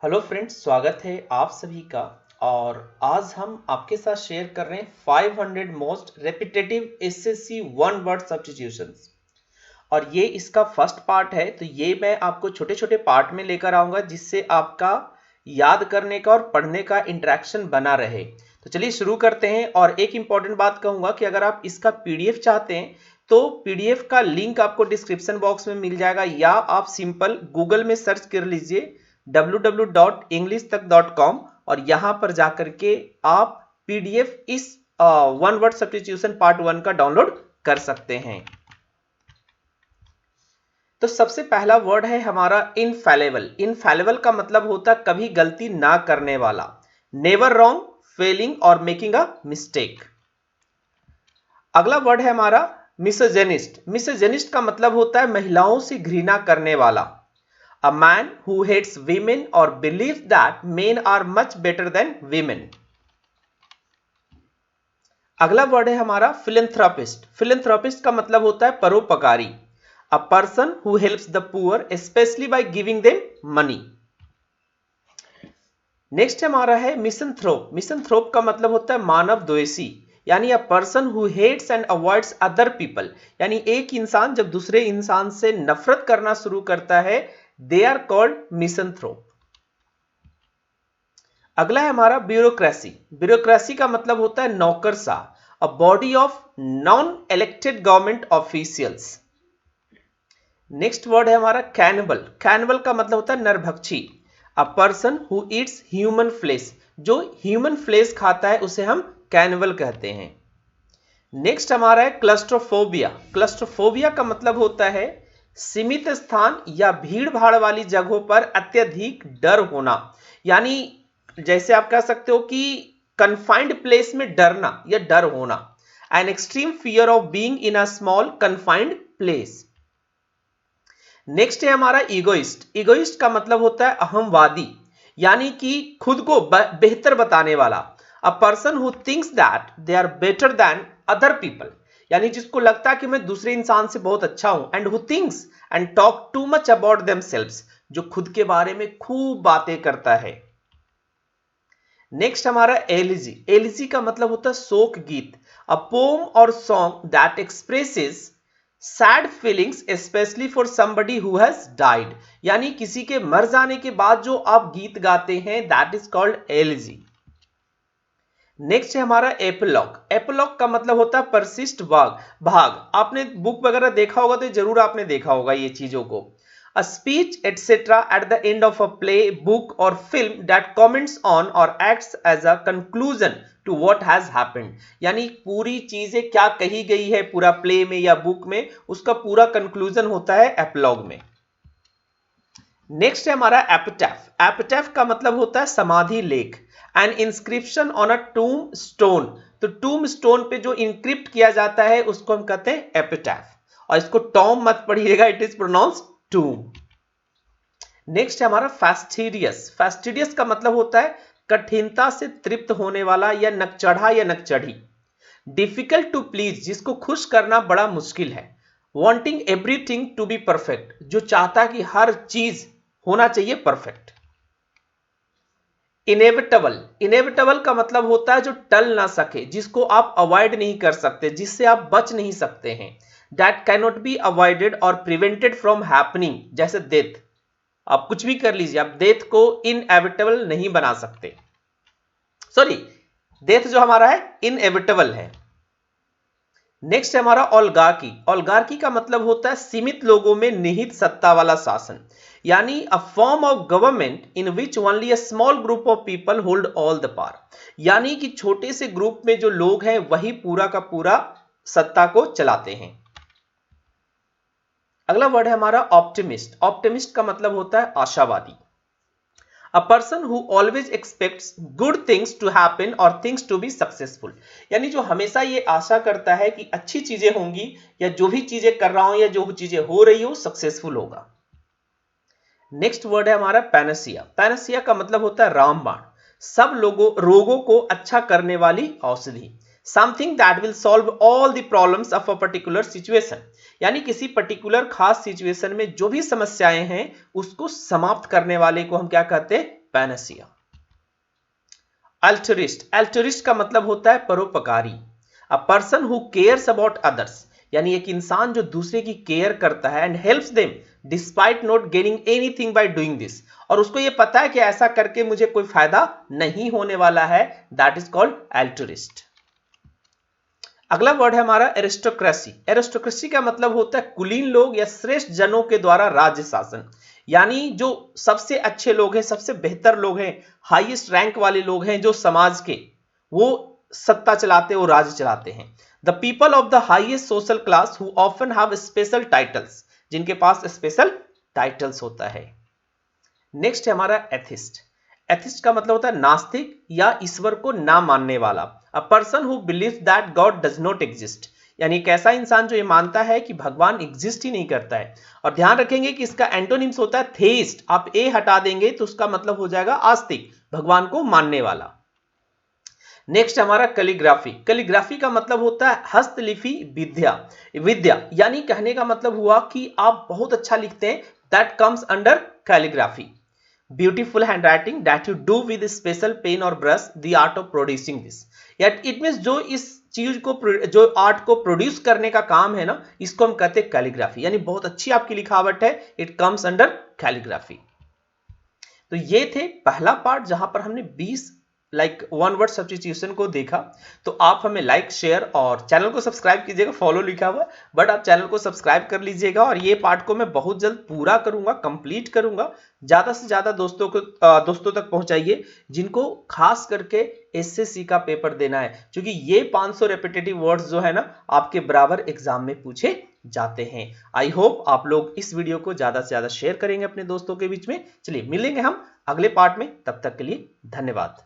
Hello friends, स्वागत है आप सभी का। और आज हम आपके साथ शेयर कर रहे हैं 500 most repetitive SSC one word substitutions. और ये इसका फर्स्ट पार्ट है, तो ये मैं आपको छोटे छोटे पार्ट में लेकर आऊंगा जिससे आपका याद करने का और पढ़ने का इंटरेक्शन बना रहे। तो चलिए शुरू करते हैं। और एक इंपॉर्टेंट बात कहूंगा कि अगर आप इसका पीडीएफ चाहते हैं तो पीडीएफ का लिंक आपको डिस्क्रिप्शन बॉक्स में मिल जाएगा, या आप सिंपल गूगल में सर्च कर लीजिए www.englishtak.com और यहां पर जाकर के आप पीडीएफ इस वन वर्ड सब्स्टिट्यूशन पार्ट 1 का डाउनलोड कर सकते हैं। तो सबसे पहला वर्ड है हमारा इनफैलेबल। इनफैलेबल का मतलब होता है कभी गलती ना करने वाला, नेवर रॉन्ग, फेलिंग और मेकिंग अ मिस्टेक। अगला वर्ड है हमारा मिसोजेनिस्ट। मिसोजेनिस्ट का मतलब होता है महिलाओं से घृणा करने वाला, a man who hates women or believes that men are much better than women. अगला वर्ड है हमारा philanthropist। philanthropist का मतलब होता है परोपकारी, a person who helps the poor especially by giving them money. Next हमारा है मिसंथ्रोप। मिसंथ्रोप का मतलब होता है मानव द्वेषी, यानी a person who hates and avoids other people. यानी एक इंसान जब दूसरे इंसान से नफरत करना शुरू करता है, दे आर कॉल्ड मिसंथ्रोप। अगला है हमारा ब्यूरोक्रेसी। ब्यूरोक्रेसी का मतलब होता है नौकरशाह, a body of non elected government officials. Next word है हमारा कैनिबल। कैनिबल का मतलब होता है नरभक्षी, a person who eats human flesh. जो ह्यूमन फ्लेश खाता है उसे हम कैनिबल कहते हैं। नेक्स्ट हमारा है क्लस्ट्रोफोबिया। क्लस्ट्रोफोबिया का मतलब होता है सीमित स्थान या भीड़ भाड़ वाली जगहों पर अत्यधिक डर होना। यानी जैसे आप कह सकते हो कि कन्फाइंड प्लेस में डरना या डर होना, an extreme fear of being in a small confined place. Next है हमारा इगोइस्ट। इगोइस्ट का मतलब होता है अहमवादी, यानी कि खुद को बेहतर बताने वाला, a person who thinks that they are better than other people. यानी जिसको लगता है कि मैं दूसरे इंसान से बहुत अच्छा हूं, and who thinks and talk too much about themselves, जो खुद के बारे में खूब बातें करता है। नेक्स्ट हमारा एलिजी। एलिजी का मतलब होता है शोक गीत, अ पोम और song that expresses sad feelings specially for somebody who has died. यानी किसी के मर जाने के बाद जो आप गीत गाते हैं, that is called elegy. Next है हमारा एपिलॉग। एपिलॉग का मतलब होता है परसिस्ट भाग। आपने बुक वगैरह देखा होगा तो जरूर आपने देखा होगा ये चीजों को। A speech etc. at the end of a play, book or film that comments on or acts as a conclusion to what has happened. यानी पूरी चीजें क्या कही गई है पूरा प्ले में या बुक में, उसका पूरा कंक्लूजन होता है एपिलॉग में। नेक्स्ट है हमारा एपिटैफ। एपिटैफ का मतलब होता है समाधि लेख, an inscription on a tombstone. तो टूम स्टोन पे जो इंक्रिप्ट किया जाता है उसको हम कहते हैं एपिटैफ, और इसको टॉम मत पढ़िएगा, इट इज प्रोनाउंस टूम। नेक्स्ट है हमारा फैस्टिडियस। फैस्टिडियस का मतलब होता है कठिनता से तृप्त होने वाला या नकचढ़ा या नकचढ़ी। डिफिकल्ट टू प्लीज, जिसको खुश करना बड़ा मुश्किल है। Wanting everything to be perfect, जो चाहता कि हर चीज होना चाहिए परफेक्ट। इनेविटेबल। इनेविटेबल का मतलब होता है जो टल ना सके, जिसको आप अवॉइड नहीं कर सकते, जिससे आप बच नहीं सकते हैं। That can not be avoided और प्रिवेंटेड फ्रॉम हैपनिंग, जैसे डेथ। आप कुछ भी कर लीजिए, आप डेथ को इनएविटेबल नहीं बना सकते। सॉरी, डेथ जो हमारा है इनएविटेबल है। नेक्स्ट है हमारा ओलिगार्की। ओलिगार्की का मतलब होता है सीमित लोगों में निहित सत्ता वाला शासन, यानी a form of government in which only a small group of people hold all the power. यानी कि छोटे से ग्रुप में जो लोग हैं वही पूरा का पूरा सत्ता को चलाते हैं। अगला वर्ड है हमारा ऑप्टिमिस्ट। ऑप्टिमिस्ट का मतलब होता है आशावादी, a person who always expects good things to happen or things to be successful। यानी जो हमेशा ये आशा करता है कि अच्छी चीजें होंगी, या जो भी चीजें कर रहा हूं या जो चीजें हो रही हो सक्सेसफुल होगा। नेक्स्ट वर्ड है हमारा पैनासिया। पैनासिया का मतलब होता है रामबाण, सब रोगों को अच्छा करने वाली औषधि। Something that will solve all the problems of a particular situation. यानी किसी पर्टिकुलर खास सिचुएशन में जो भी समस्याएं हैं उसको समाप्त करने वाले को हम क्या कहते हैं, पैनासिया। अल्ट्रुइस्ट, अल्ट्रुइस्ट का मतलब होता है परोपकारी। अ person who cares about others, यानी एक इंसान जो दूसरे की केयर करता है and helps them despite not gaining anything by doing this, और उसको ये पता है कि ऐसा करके मुझे कोई फायदा नहीं होने वाला है, दैट इज कॉल्ड अल्ट्रुइस्ट। अगला वर्ड है हमारा एरिस्टोक्रेसी। एरिस्टोक्रेसी का मतलब होता है कुलीन लोग या श्रेष्ठ जनों के द्वारा राज्य शासन, यानी जो सबसे अच्छे लोग हैं, सबसे बेहतर लोग हैं, हाईएस्ट रैंक वाले लोग हैं जो समाज के, वो सत्ता चलाते, वो राज्य चलाते हैं। The people of the highest social class who often have special titles, जिनके पास स्पेशल टाइटल्स होता है। नेक्स्ट है हमारा एथिस्ट। एथिस्ट का मतलब होता है नास्तिक या ईश्वर को ना मानने वाला। A person who believes that God does not exist, यानी एक ऐसा इंसान जो ये मानता है कि भगवान एग्जिस्ट ही नहीं करता है। और ध्यान रखेंगे कि इसका एंटोनिम्स होता है थेइस्ट, आप ए हटा देंगे तो उसका मतलब हो जाएगा आस्तिक, भगवान को मानने वाला। नेक्स्ट हमारा कैलीग्राफी। कैलीग्राफी का मतलब होता है हस्तलिपि विद्या। विद्या यानी कहने का मतलब हुआ कि आप बहुत अच्छा लिखते हैं, that comes under calligraphy. Beautiful handwriting that you do with special pen और brush, the art of producing this, yet it means जो इस चीज को, जो आर्ट को प्रोड्यूस करने का काम है ना, इसको हम कहते हैं कैलीग्राफी, यानी बहुत अच्छी आपकी लिखावट है, इट कम्स अंडर कैलीग्राफी। तो ये थे पहला पार्ट जहां पर हमने 20 वन वर्ड सब्स्टिट्यूशन को देखा। तो आप हमें लाइक, शेयर और चैनल को सब्सक्राइब कीजिएगा, फॉलो लिखा हुआ, बट आप चैनल को सब्सक्राइब कर लीजिएगा। और ये पार्ट को मैं बहुत जल्द पूरा करूंगा, कंप्लीट करूंगा। ज्यादा से ज्यादा दोस्तों तक पहुंचाइए जिनको खास करके एसएससी का पेपर देना है, क्योंकि ये 500 रेपिटेटिव वर्ड्स जो है ना, आपके बराबर एग्जाम में पूछे जाते हैं। आई होप आप लोग इस वीडियो को ज्यादा से ज्यादा शेयर करेंगे अपने दोस्तों के बीच में। चलिए मिलेंगे हम अगले पार्ट में, तब तक के लिए धन्यवाद।